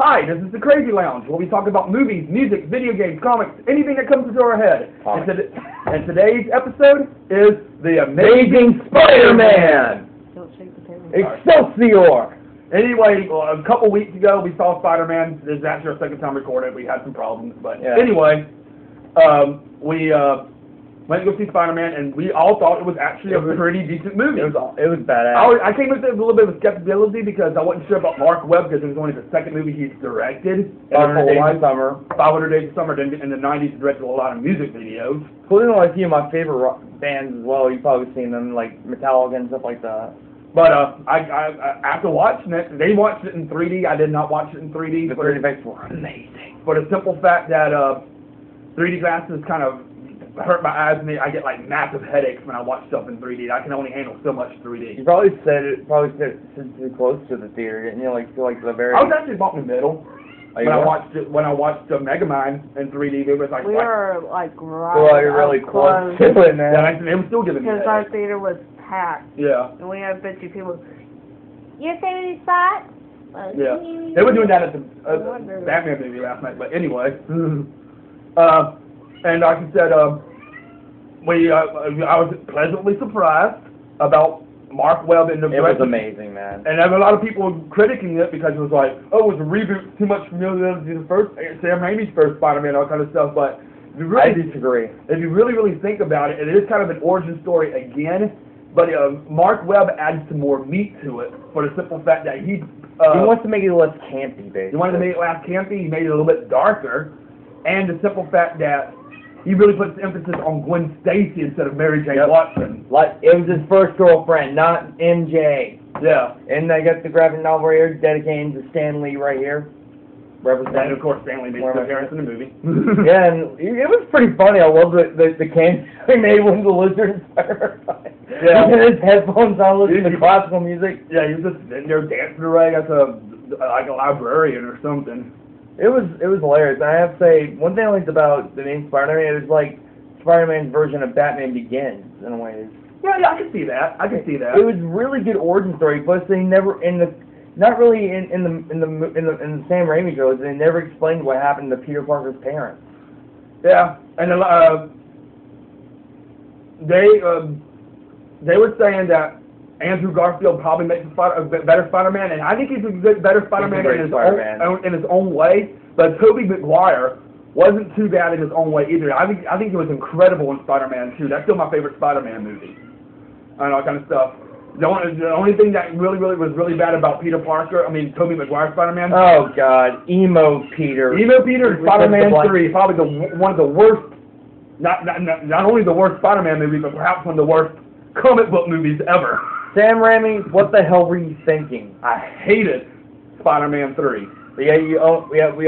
Hi, this is the Crazy Lounge, where we talk about movies, music, video games, comics, anything that comes into our head. And today's episode is The Amazing Spider-Man! Don't shake the table. Excelsior! Anyway, a couple weeks ago, we saw Spider-Man. This is actually our second time recording. We had some problems, but anyway, we went to go see Spider-Man, and we all thought it was actually a pretty decent movie. It was badass. I came with a little bit of skepticism because I wasn't sure about Mark Webb because it was only the second movie he's directed. 500 Days of Summer. 500 Days of Summer. In the 90s, he directed a lot of music videos. Including like a few of my favorite rock bands as well. You've probably seen them, like Metallica and stuff like that. But I after watching it, they watched it in 3D. I did not watch it in 3D. The 3D effects were amazing. For the simple fact that 3D glasses kind of hurt my eyes, and I get like massive headaches when I watch stuff in 3D. I can only handle so much 3D. You probably sit too close to the theater, didn't you? Like feel like the very. I was actually about in the middle. When I watched Megamind in 3D, it was like we were like really close to it, man. Yeah, they were still giving me because our theater was packed. Yeah. And we had a bunch of people. Your favorite spot? Yeah. They were doing that at the Batman movie last night, but anyway. And like I said, I was pleasantly surprised about Mark Webb in the It was amazing, man. And there were a lot of people critiquing it because it was like, oh, it was a reboot, too much familiarity to the first, Sam Raimi's first Spider-Man, all kind of stuff. But if you really, I disagree. If you really think about it, it is kind of an origin story again. But Mark Webb adds some more meat to it for the simple fact that he wants to make it less campy, basically. He wanted to make it less campy. He made it a little bit darker, and the simple fact that he really puts the emphasis on Gwen Stacy instead of Mary Jane Watson. Like, it was his first girlfriend, not MJ. Yeah. And I got the graphic novel right here, dedicated to Stan Lee right here. And of course, Stanley made an appearance in the movie. Yeah, and it was pretty funny. I love the candy they made when the lizard and Spider-Man. Yeah. And his headphones on, listening to classical music. Yeah, he was just sitting there dancing away like a librarian or something. It was hilarious. And I have to say, one thing I liked about the name Spider-Man, it was like Spider-Man's version of Batman Begins in a way. Yeah, I can see that. It was really good origin story. Plus, they never not really in the Sam Raimi shows. They never explained what happened to Peter Parker's parents. Yeah, and they were saying that Andrew Garfield probably makes a better Spider-Man, and I think he's a better Spider-Man in his own way. But Tobey Maguire wasn't too bad in his own way either. I think he was incredible in Spider-Man 2. That's still my favorite Spider-Man movie, and all kind of stuff. The only thing that really was really bad about Peter Parker, Tobey Maguire's Spider-Man. Oh God, emo Peter. Emo Peter in Spider-Man 3, probably one of the worst. Not only the worst Spider-Man movie, but perhaps one of the worst comic book movies ever. Sam Raimi, what the hell were you thinking? I hated Spider-Man 3. But yeah, we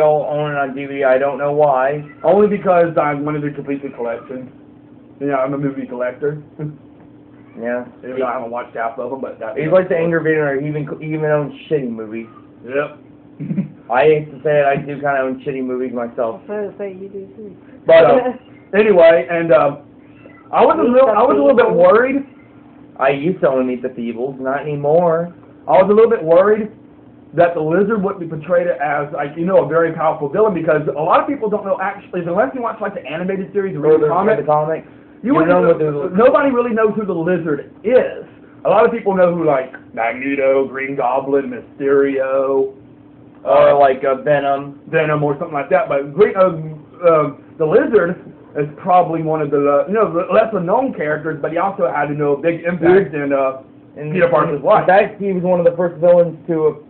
all own it on DVD. I don't know why. Only because I wanted to complete the collection. You know, I'm a movie collector. Yeah. Even though I haven't watched half of them, but that's... He's like the Anger Video, he even owns shitty movies. Yep. I hate to say it, I do kind of own shitty movies myself. I was say you do too. But anyway, and I was a little bit worried. I used to only Meet the Feebles, not anymore. I was a little bit worried that the Lizard would be portrayed as, like, you know, a very powerful villain, because a lot of people don't know actually, unless you watch like the animated series or read the comics, nobody really knows who the Lizard is. A lot of people know who, like, Magneto, Green Goblin, Mysterio, or like Venom, or something like that. But the Lizard is probably one of the lesser known characters, but he also had a big impact in Peter Parker's life. In fact, he was one of the very first villains to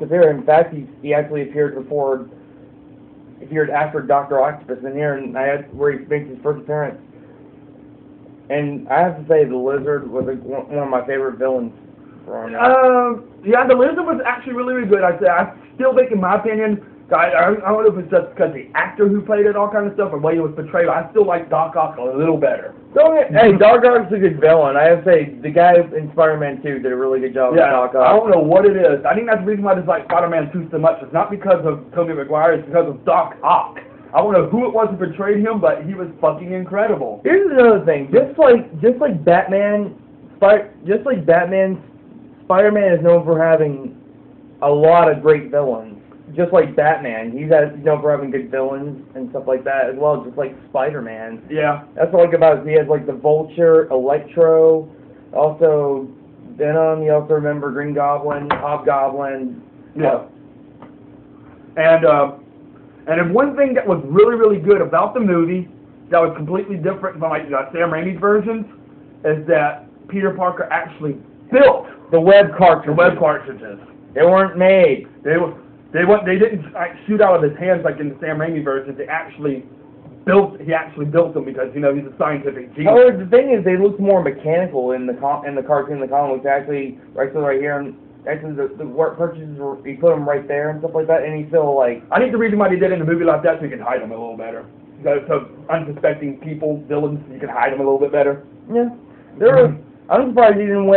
appear. In fact, he actually appeared after Dr. Octopus in here, and where he makes his first appearance. And I have to say, the Lizard was one of my favorite villains growing up. Yeah, the Lizard was actually really good. I still think, in my opinion, I don't know if it's just because the actor who played it, all kind of stuff, or the way it was portrayed. I still like Doc Ock a little better. Hey, Doc Ock's a good villain. I have to say, the guy in Spider-Man 2 did a really good job with Doc Ock. I don't know what it is. I think that's the reason why I dislike Spider-Man 2 so much. It's not because of Tobey Maguire, it's because of Doc Ock. I don't know who it was who portrayed him, but he was fucking incredible. Here's another thing. Just like Batman, Spider-Man is known for having a lot of great villains. Just like Batman, he's known for having good villains and stuff like that as well. Just like Spider-Man. Yeah. That's what I like about it. He has like the Vulture, Electro, also Venom. You also remember Green Goblin, Hobgoblin. Yeah. And one thing that was really, really good about the movie that was completely different from like Sam Raimi's versions is that Peter Parker actually built the web cartridges. They weren't made. They didn't like, shoot out of his hands like in the Sam Raimi version. He actually built them because he's a scientific genius. Oh, the thing is, they look more mechanical in the cartoon, the comics. Actually, right here, and actually the work cartridges he put them right there and stuff like that, and he still like. I think the reason why they did it in a movie like that so you can hide them a little better. So unsuspecting people, villains, you can hide them a little bit better. Yeah, I'm surprised he didn't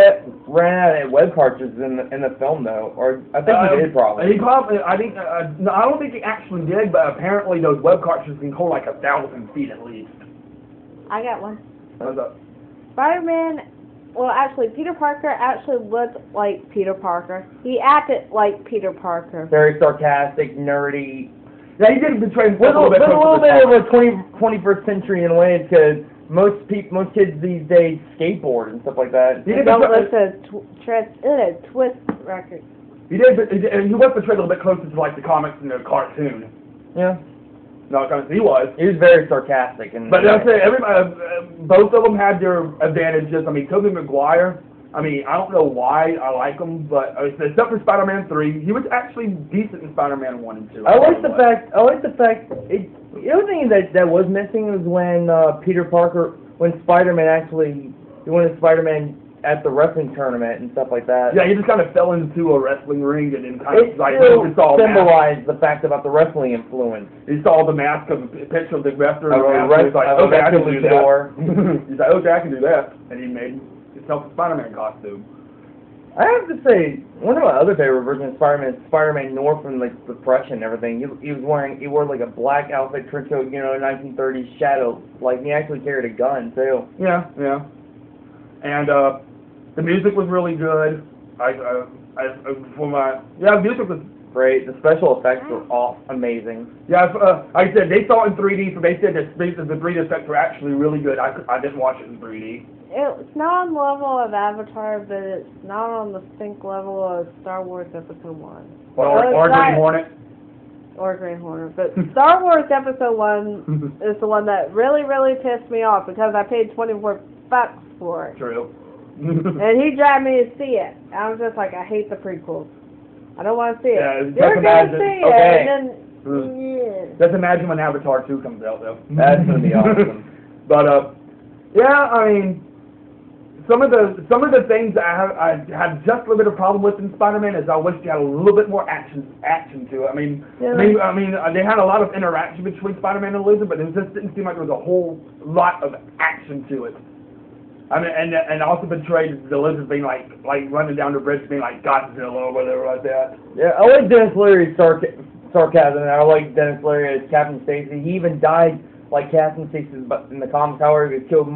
ran out of web cartridges in the film though, or I think he did probably. No, I don't think he actually did, but apparently those web cartridges can hold like 1,000 feet at least. I got one. What's up? Spider-Man, well actually Peter Parker actually looked like Peter Parker. He acted like Peter Parker. Very sarcastic, nerdy. Yeah, he did betray himself a little bit of a 21st century in ways because most kids these days skateboard and stuff like that. He don't listen to Twist record. He did, but he was portrayed a little bit closer to like the comics and the cartoon. Yeah. No, he was. He was very sarcastic But I'll say both of them had their advantages. I mean, Tobey Maguire. I mean, I don't know why I like him, but except for Spider-Man 3, he was actually decent in Spider-Man 1 and 2. I like the fact. The other thing that was missing was when when Spider-Man at the wrestling tournament and stuff like that. Yeah, he just kind of fell into a wrestling ring and then kind of symbolized the fact about the wrestling influence. He saw the mask of the picture of the wrestler. He's like, okay, I can do that. He's like, okay, I can do that, and he made himself a Spider-Man costume. I have to say, one of my other favorite versions of Spider-Man is Spider-Man North from like Depression and everything. He wore like a black outfit, trench coat, 1930s shadow. Like he actually carried a gun too. Yeah. And the music was really good. The music was great. The special effects were amazing. Yeah, like I said, they saw it in 3D, so they said that the 3D effects were actually really good. I didn't watch it in 3D. It's not on the level of Avatar, but it's not on the sync level of Star Wars Episode 1. Or Green Hornet. Or Green Hornet. But Star Wars Episode 1 is the one that really, really pissed me off because I paid $24 for it. True. And he dragged me to see it. I was just like, I hate the prequels. I don't want to see it. Yeah, you're going to see it, and then, yeah. Just imagine when Avatar 2 comes out, though. That's going to be awesome. But, yeah, I mean, some of the things I had just a little bit of problem with in Spider-Man is I wish they had a little bit more action to it. I mean, they had a lot of interaction between Spider-Man and Lizard, but it just didn't seem like there was a whole lot of action to it. I mean, and also portrayed the Lizard being like running down the bridge being like Godzilla or whatever like that. Yeah, I like Dennis Leary's sarcasm, and I like Dennis Leary as Captain Stacy. He even died like Captain Stacy, but in the comics, however, he was killed.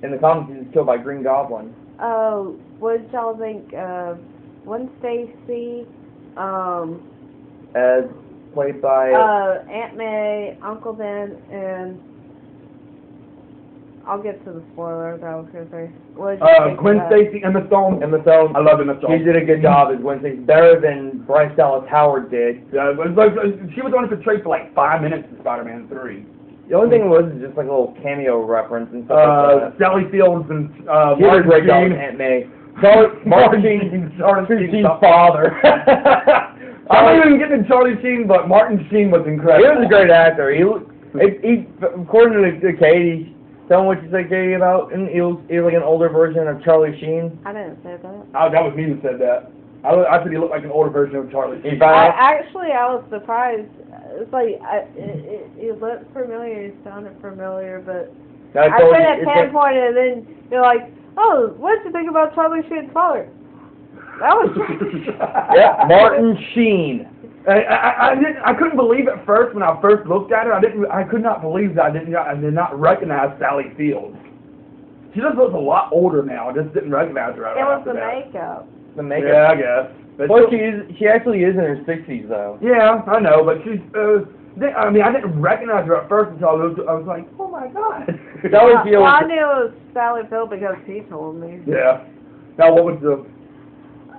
In the comics, he was killed by Green Goblin. Oh, what did y'all think of Gwen Stacy? As played by Aunt May, Uncle Ben, and I'll get to the spoilers. I was gonna say. Gwen Stacy, Emma Stone. I love Emma Stone. She did a good job as Gwen Stacy, better than Bryce Dallas Howard did. Yeah, she was only portrayed for like 5 minutes in Spider-Man 3. The only thing was just like a little cameo reference and stuff like that. Sally Fields and Martin Sheen. Aunt May. Martin Sheen's father. I'm not even getting Charlie Sheen, but Martin Sheen was incredible. He was a great actor. He according to Katie, tell me what you say, Katie, about him. He was like an older version of Charlie Sheen. I didn't say that. Oh, that was me who said that. I said he looked like an older version of Charlie Sheen. I was surprised. It's like, it looked familiar, it sounded familiar, but I couldn't pinpoint it, and then you're like, oh, what did you think about Charlie Sheen's father? That was yeah, Martin Sheen. I couldn't believe at first when I first looked at her. I could not believe that I did not recognize Sally Fields. She just looks a lot older now. I just didn't recognize her. It was the makeup. The makeup. Yeah, I guess. Well, she actually is in her 60s, though. Yeah, I know, but she's, I mean, I didn't recognize her at first until I was like, oh my god. I knew it was Sally Field because he told me. Yeah. Now, what was the...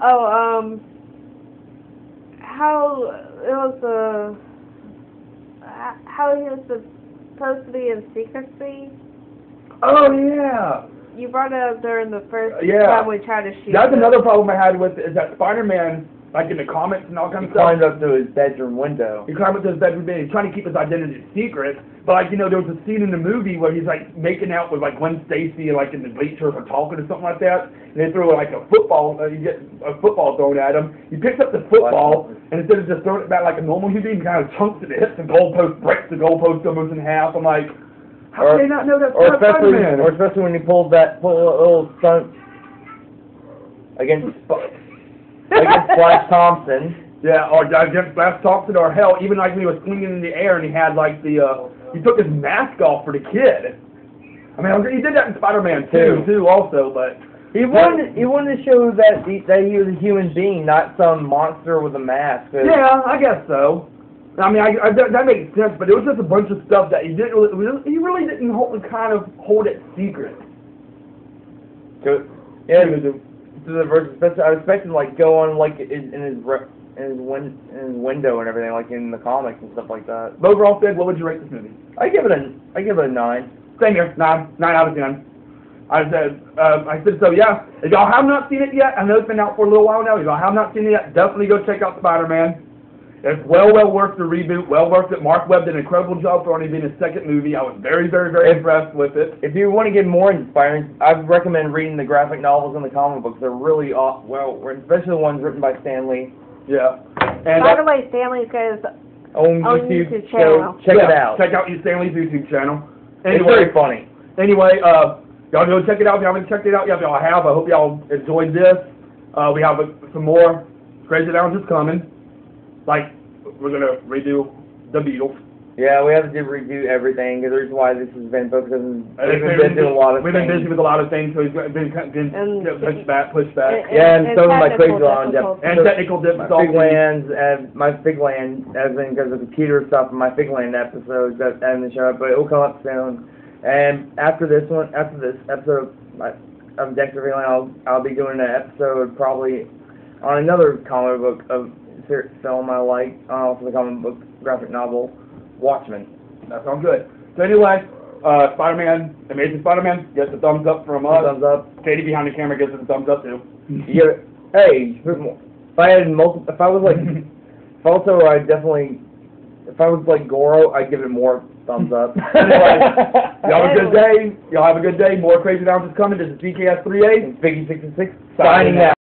Oh, how he was supposed to be in secrecy. Oh, yeah. You brought it up during the first time we tried to shoot. That's another problem I had with it, is that Spider-Man, like in the comics and all kinds of stuff. He climbed up to his bedroom window. He climbed up to his bedroom window. He's trying to keep his identity secret. But, like, you know, there was a scene in the movie where he's, like, making out with, like, Gwen Stacy, like, in the bleachers or talking or something like that. And they throw, like, a football, you get a football thrown at him. He picks up the football, and instead of just throwing it back like a normal human being, he kind of chunks it, hits the goalpost, breaks the goalpost almost in half. I'm like, how do they not know that's Spider-Man? Or especially when he pulled a little stunt against Flash Thompson. Yeah, or against Flash Thompson, or hell, even like when he was swinging in the air and he had like he took his mask off for the kid. I mean, he did that in Spider-Man too, also, but he wanted to show that he was a human being, not some monster with a mask. Yeah, I guess so. I mean, that makes sense, but it was just a bunch of stuff that he really didn't kind of hold it secret. Yeah, to the verse, I was expecting like go on like in his window and everything, like in the comics and stuff like that. But overall, Sid, what would you rate this movie? I give it a 9. Same here, 9 out of 10. I said so. Yeah, if y'all have not seen it yet, I know it's been out for a little while now. If y'all have not seen it yet, definitely go check out Spider-Man. It's well worth the reboot, well worth it. Mark Webb did an incredible job for only being his second movie. I was very impressed with it. If you want to get more inspiring, I would recommend reading the graphic novels and the comic books. They're really especially the ones written by Stan Lee. Yeah. And, by the way, Stan Lee's got his own YouTube channel. Check it out. Check out Stan Lee's YouTube channel. Anyway, it's very funny. Anyway, y'all go check it out if you haven't checked it out yet. If y'all have, I hope y'all enjoyed this. We have some more Crazy Towns is coming. Like, we're going to redo The Beatles. Yeah, we have to redo everything, because the reason why this has been focused on we've been doing a lot of things. We've been busy with a lot of things, so he's been pushed back. And so is my Crazy Land. And technical difficulties. My Figland has been because of the computer stuff in my Figland episodes that haven't shown up, but it will come up soon. And after this episode of Dexter Figland, I'll be doing an episode probably on another comic book of film I like, also the comic book graphic novel, Watchmen. That sounds good. So anyway, Spider-Man, Amazing Spider-Man, gets a thumbs up from us. Thumbs up. Katie behind the camera gives it a thumbs up too. Yeah. Hey, if I was like Goro, I'd give it more thumbs up. Anyway, y'all have a good day. Y'all have a good day. More Crazy Towns is coming. This is DKS 38. And Figgy 66 signing out.